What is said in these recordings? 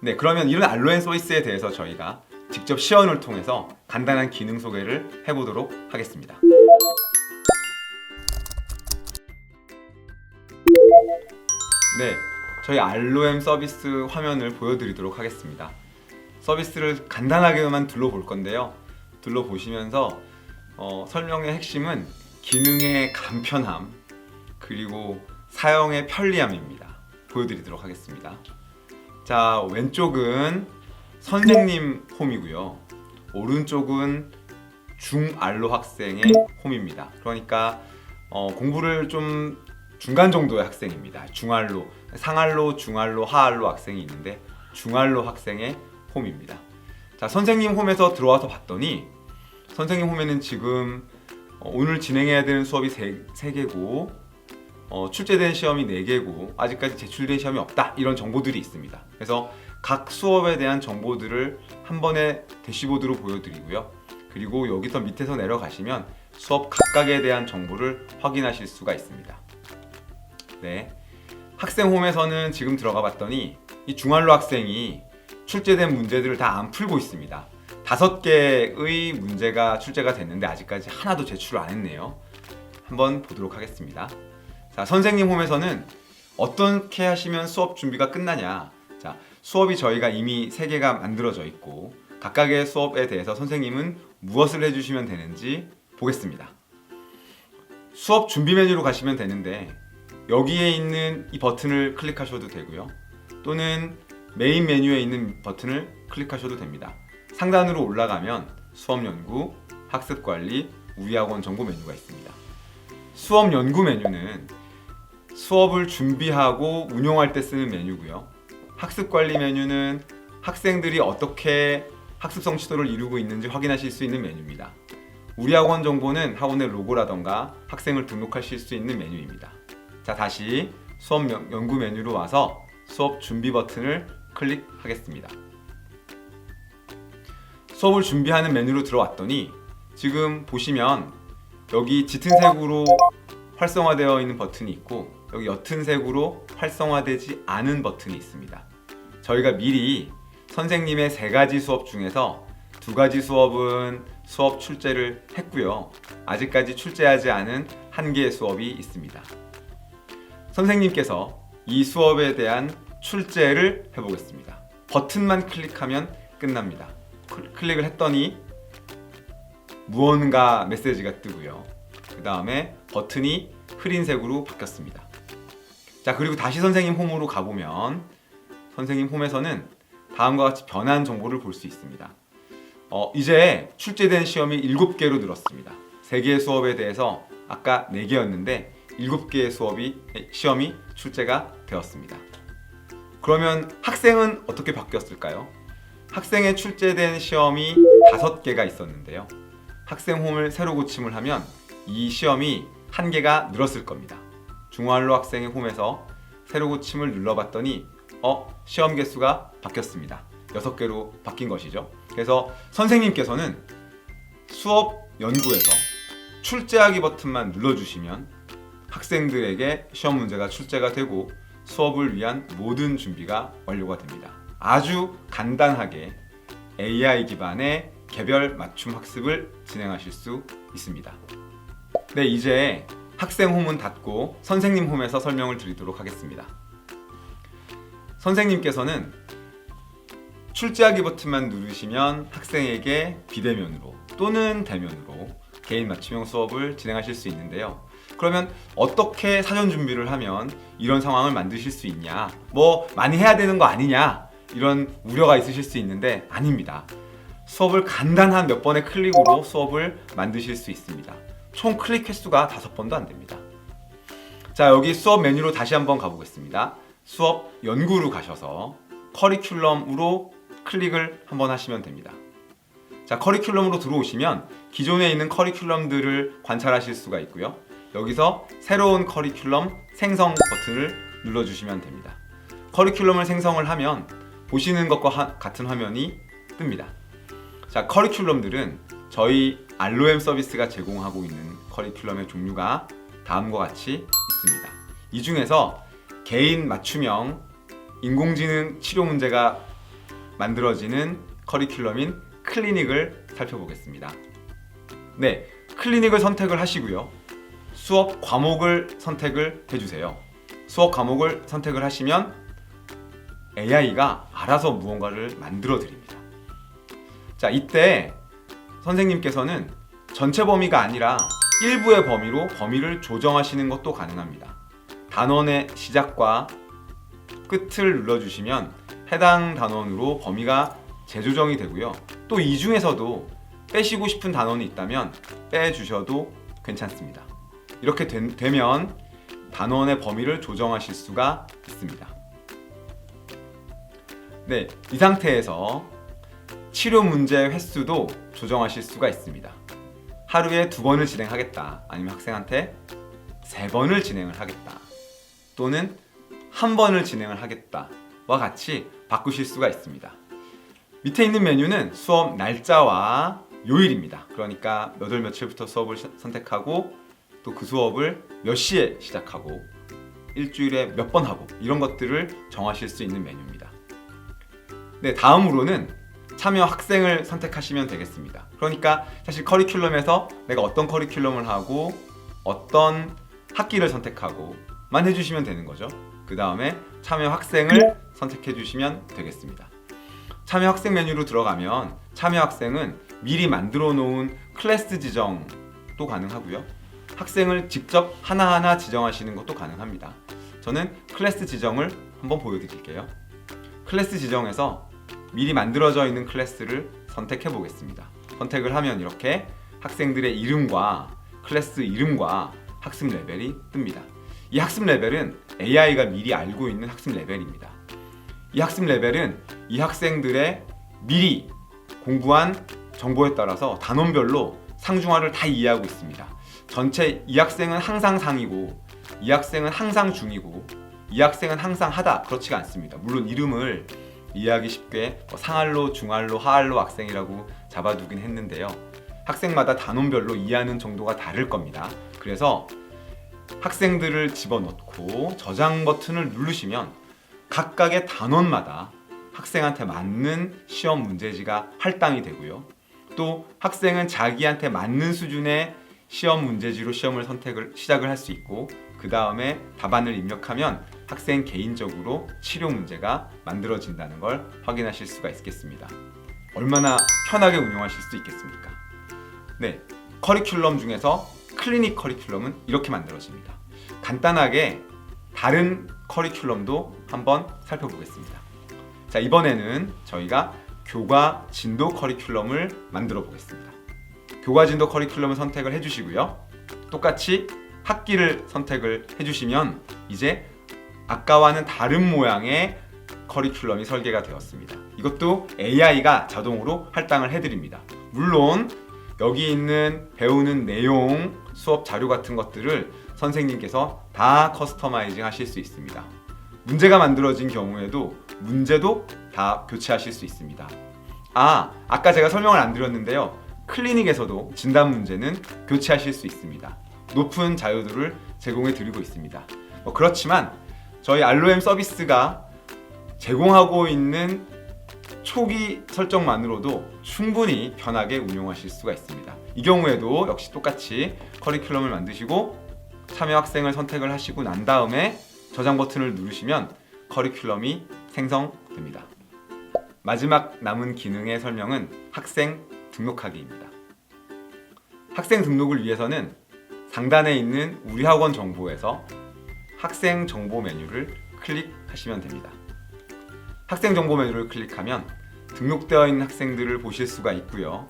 네, 그러면 이런 알로엔 서비스에 대해서 저희가 직접 시연을 통해서 간단한 기능 소개를 해보도록 하겠습니다. 네, 저희 알로엠 서비스 화면을 보여드리도록 하겠습니다. 서비스를 간단하게만 둘러볼 건데요. 둘러보시면서 설명의 핵심은 기능의 간편함 그리고 사용의 편리함입니다. 보여드리도록 하겠습니다. 자, 왼쪽은 선생님 홈이고요. 오른쪽은 중알로 학생의 홈입니다. 그러니까 공부를 좀 중간 정도의 학생입니다. 중알로, 상알로, 중알로, 하알로 학생이 있는데 중알로 학생의 홈입니다. 자, 선생님 홈에서 들어와서 봤더니 선생님 홈에는 지금 오늘 진행해야 되는 수업이 3개고 출제된 시험이 4개고 아직까지 제출된 시험이 없다, 이런 정보들이 있습니다. 그래서 각 수업에 대한 정보들을 한 번에 대시보드로 보여드리고요. 그리고 여기서 밑에서 내려가시면 수업 각각에 대한 정보를 확인하실 수가 있습니다. 네, 학생 홈에서는 지금 들어가 봤더니 이 중알로 학생이 출제된 문제들을 다 안 풀고 있습니다. 5개의 문제가 출제가 됐는데 아직까지 하나도 제출을 안 했네요. 한번 보도록 하겠습니다. 자, 선생님 홈에서는 어떻게 하시면 수업 준비가 끝나냐. 자, 수업이 저희가 이미 3개가 만들어져 있고 각각의 수업에 대해서 선생님은 무엇을 해주시면 되는지 보겠습니다. 수업 준비 메뉴로 가시면 되는데 여기에 있는 이 버튼을 클릭하셔도 되고요. 또는 메인 메뉴에 있는 버튼을 클릭하셔도 됩니다. 상단으로 올라가면 수업 연구, 학습 관리, 우리 학원 정보 메뉴가 있습니다. 수업 연구 메뉴는 수업을 준비하고 운용할 때 쓰는 메뉴고요. 학습 관리 메뉴는 학생들이 어떻게 학습 성취도를 이루고 있는지 확인하실 수 있는 메뉴입니다. 우리 학원 정보는 학원의 로고라던가 학생을 등록하실 수 있는 메뉴입니다. 자, 다시 수업 연구 메뉴로 와서 수업 준비 버튼을 클릭하겠습니다. 수업을 준비하는 메뉴로 들어왔더니 지금 보시면 여기 짙은 색으로 활성화되어 있는 버튼이 있고 여기 옅은 색으로 활성화되지 않은 버튼이 있습니다. 저희가 미리 선생님의 3가지 수업 중에서 2가지 수업은 수업 출제를 했고요. 아직까지 출제하지 않은 1개의 수업이 있습니다. 선생님께서 이 수업에 대한 출제를 해보겠습니다. 버튼만 클릭하면 끝납니다. 클릭을 했더니 무언가 메시지가 뜨고요. 그 다음에 버튼이 흐린 색으로 바뀌었습니다. 자, 그리고 다시 선생님 홈으로 가보면 선생님 홈에서는 다음과 같이 변환 정보를 볼 수 있습니다. 이제 출제된 시험이 7개로 늘었습니다. 3개의 수업에 대해서 아까 4개였는데 7개의 시험이 출제가 되었습니다. 그러면 학생은 어떻게 바뀌었을까요? 학생의 출제된 시험이 5개가 있었는데요. 학생 홈을 새로 고침을 하면 이 시험이 1개가 늘었을 겁니다. 중알로 학생의 홈에서 새로 고침을 눌러봤더니 시험 개수가 바뀌었습니다. 6개로 바뀐 것이죠. 그래서 선생님께서는 수업 연구에서 출제하기 버튼만 눌러주시면 학생들에게 시험 문제가 출제가 되고 수업을 위한 모든 준비가 완료가 됩니다. 아주 간단하게 AI 기반의 개별 맞춤 학습을 진행하실 수 있습니다. 네, 이제 학생 홈은 닫고 선생님 홈에서 설명을 드리도록 하겠습니다. 선생님께서는 출제하기 버튼만 누르시면 학생에게 비대면으로 또는 대면으로 개인 맞춤형 수업을 진행하실 수 있는데요. 그러면 어떻게 사전 준비를 하면 이런 상황을 만드실 수 있냐, 많이 해야 되는 거 아니냐, 이런 우려가 있으실 수 있는데 아닙니다. 수업을 간단한 몇 번의 클릭으로 수업을 만드실 수 있습니다. 총 클릭 횟수가 5번도 안 됩니다. 자, 여기 수업 메뉴로 다시 한번 가보겠습니다. 수업 연구로 가셔서 커리큘럼으로 클릭을 한번 하시면 됩니다. 자, 커리큘럼으로 들어오시면 기존에 있는 커리큘럼들을 관찰하실 수가 있고요. 여기서 새로운 커리큘럼 생성 버튼을 눌러주시면 됩니다. 커리큘럼을 생성을 하면 보시는 것과 같은 화면이 뜹니다. 자, 커리큘럼들은 저희 알로엠 서비스가 제공하고 있는 커리큘럼의 종류가 다음과 같이 있습니다. 이 중에서 개인 맞춤형 인공지능 치료 문제가 만들어지는 커리큘럼인 클리닉을 살펴보겠습니다. 네, 클리닉을 선택을 하시고요. 수업 과목을 선택을 해주세요. 수업 과목을 선택을 하시면 AI가 알아서 무언가를 만들어 드립니다. 자, 이때 선생님께서는 전체 범위가 아니라 일부의 범위로 범위를 조정하시는 것도 가능합니다. 단원의 시작과 끝을 눌러주시면 해당 단원으로 범위가 재조정이 되고요. 또 이 중에서도 빼시고 싶은 단원이 있다면 빼주셔도 괜찮습니다. 이렇게 되면 단원의 범위를 조정하실 수가 있습니다. 네, 이 상태에서 치료 문제 횟수도 조정하실 수가 있습니다. 하루에 2번을 진행하겠다, 아니면 학생한테 3번을 진행을 하겠다, 또는 1번을 진행을 하겠다와 같이 바꾸실 수가 있습니다. 밑에 있는 메뉴는 수업 날짜와 요일입니다. 그러니까 몇 월 며칠부터 수업을 선택하고 또 그 수업을 몇 시에 시작하고 일주일에 몇 번 하고 이런 것들을 정하실 수 있는 메뉴입니다. 네, 다음으로는 참여 학생을 선택하시면 되겠습니다. 그러니까 사실 커리큘럼에서 내가 어떤 커리큘럼을 하고 어떤 학기를 선택하고만 해주시면 되는 거죠. 그 다음에 참여 학생을 선택해 주시면 되겠습니다. 참여 학생 메뉴로 들어가면 참여 학생은 미리 만들어 놓은 클래스 지정도 가능하고요. 학생을 직접 하나하나 지정하시는 것도 가능합니다. 저는 클래스 지정을 한번 보여드릴게요. 클래스 지정에서 미리 만들어져 있는 클래스를 선택해 보겠습니다. 선택을 하면 이렇게 학생들의 이름과 클래스 이름과 학습 레벨이 뜹니다. 이 학습 레벨은 AI가 미리 알고 있는 학습 레벨입니다. 이 학습 레벨은 이 학생들의 미리 공부한 정보에 따라서 단원별로 상중하를 다 이해하고 있습니다. 전체 이 학생은 항상 상이고 이 학생은 항상 중이고 이 학생은 항상 하다, 그렇지가 않습니다. 물론 이름을 이해하기 쉽게 상할로, 중할로, 하할로 학생이라고 잡아두긴 했는데요. 학생마다 단원별로 이해하는 정도가 다를 겁니다. 그래서 학생들을 집어넣고 저장 버튼을 누르시면 각각의 단원마다 학생한테 맞는 시험 문제지가 할당이 되고요. 또 학생은 자기한테 맞는 수준의 시험 문제지로 시험을 시작을 할 수 있고, 그 다음에 답안을 입력하면 학생 개인적으로 치료 문제가 만들어진다는 걸 확인하실 수가 있겠습니다. 얼마나 편하게 운영하실 수 있겠습니까? 네, 커리큘럼 중에서 클리닉 커리큘럼은 이렇게 만들어집니다. 간단하게 다른 커리큘럼도 한번 살펴보겠습니다. 자, 이번에는 저희가 교과 진도 커리큘럼을 만들어 보겠습니다. 교과 진도 커리큘럼을 선택을 해주시고요. 똑같이 학기를 선택을 해주시면 이제 아까와는 다른 모양의 커리큘럼이 설계가 되었습니다. 이것도 AI가 자동으로 할당을 해드립니다. 물론 여기 있는 배우는 내용, 수업 자료 같은 것들을 선생님께서 다 커스터마이징 하실 수 있습니다. 문제가 만들어진 경우에도 문제도 다 교체하실 수 있습니다. 아까 제가 설명을 안 드렸는데요. 클리닉에서도 진단 문제는 교체하실 수 있습니다. 높은 자유도를 제공해 드리고 있습니다. 그렇지만 저희 알로엠 서비스가 제공하고 있는 초기 설정만으로도 충분히 편하게 운용하실 수가 있습니다. 이 경우에도 역시 똑같이 커리큘럼을 만드시고 참여 학생을 선택을 하시고 난 다음에 저장 버튼을 누르시면 커리큘럼이 생성됩니다. 마지막 남은 기능의 설명은 학생 등록하기입니다. 학생 등록을 위해서는 상단에 있는 우리 학원 정보에서 학생 정보 메뉴를 클릭하시면 됩니다. 학생 정보 메뉴를 클릭하면 등록되어 있는 학생들을 보실 수가 있고요.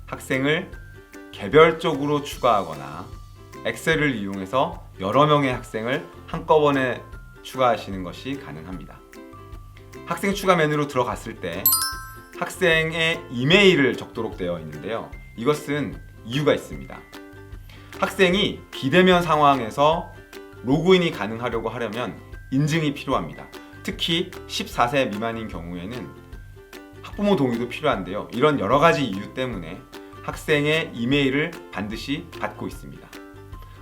학생을 개별적으로 추가하거나 엑셀을 이용해서 여러 명의 학생을 한꺼번에 추가하시는 것이 가능합니다. 학생 추가 메뉴로 들어갔을 때 학생의 이메일을 적도록 되어 있는데요. 이것은 이유가 있습니다. 학생이 비대면 상황에서 로그인이 가능하려고 하려면 인증이 필요합니다. 특히 14세 미만인 경우에는 학부모 동의도 필요한데요. 이런 여러 가지 이유 때문에 학생의 이메일을 반드시 받고 있습니다.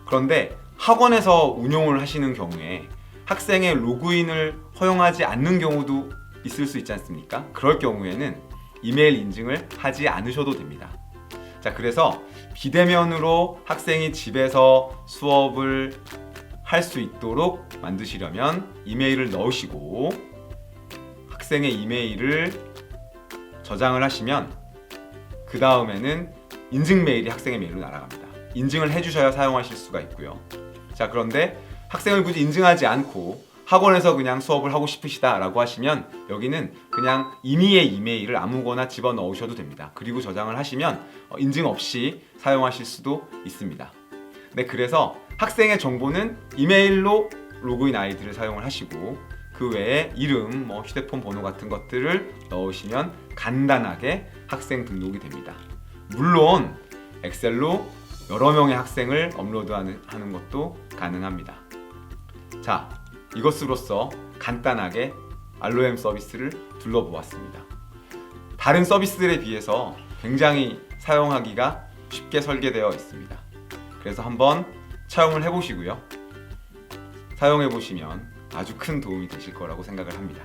그런데 학원에서 운용을 하시는 경우에 학생의 로그인을 허용하지 않는 경우도 있을 수 있지 않습니까? 그럴 경우에는 이메일 인증을 하지 않으셔도 됩니다. 자, 그래서 비대면으로 학생이 집에서 수업을 할 수 있도록 만드시려면 이메일을 넣으시고 학생의 이메일을 저장을 하시면 그 다음에는 인증 메일이 학생의 메일로 날아갑니다. 인증을 해주셔야 사용하실 수가 있고요. 자, 그런데 학생을 굳이 인증하지 않고 학원에서 그냥 수업을 하고 싶으시다라고 하시면 여기는 그냥 임의의 이메일을 아무거나 집어넣으셔도 됩니다. 그리고 저장을 하시면 인증 없이 사용하실 수도 있습니다. 네, 그래서 학생의 정보는 이메일로 로그인 아이디를 사용을 하시고 그 외에 이름, 휴대폰 번호 같은 것들을 넣으시면 간단하게 학생 등록이 됩니다. 물론 엑셀로 여러 명의 학생을 업로드하는 것도 가능합니다. 자, 이것으로써 간단하게 알로엠 서비스를 둘러보았습니다. 다른 서비스들에 비해서 굉장히 사용하기가 쉽게 설계되어 있습니다. 그래서 한번 차용을 해보시고요. 사용해보시면 아주 큰 도움이 되실 거라고 생각을 합니다.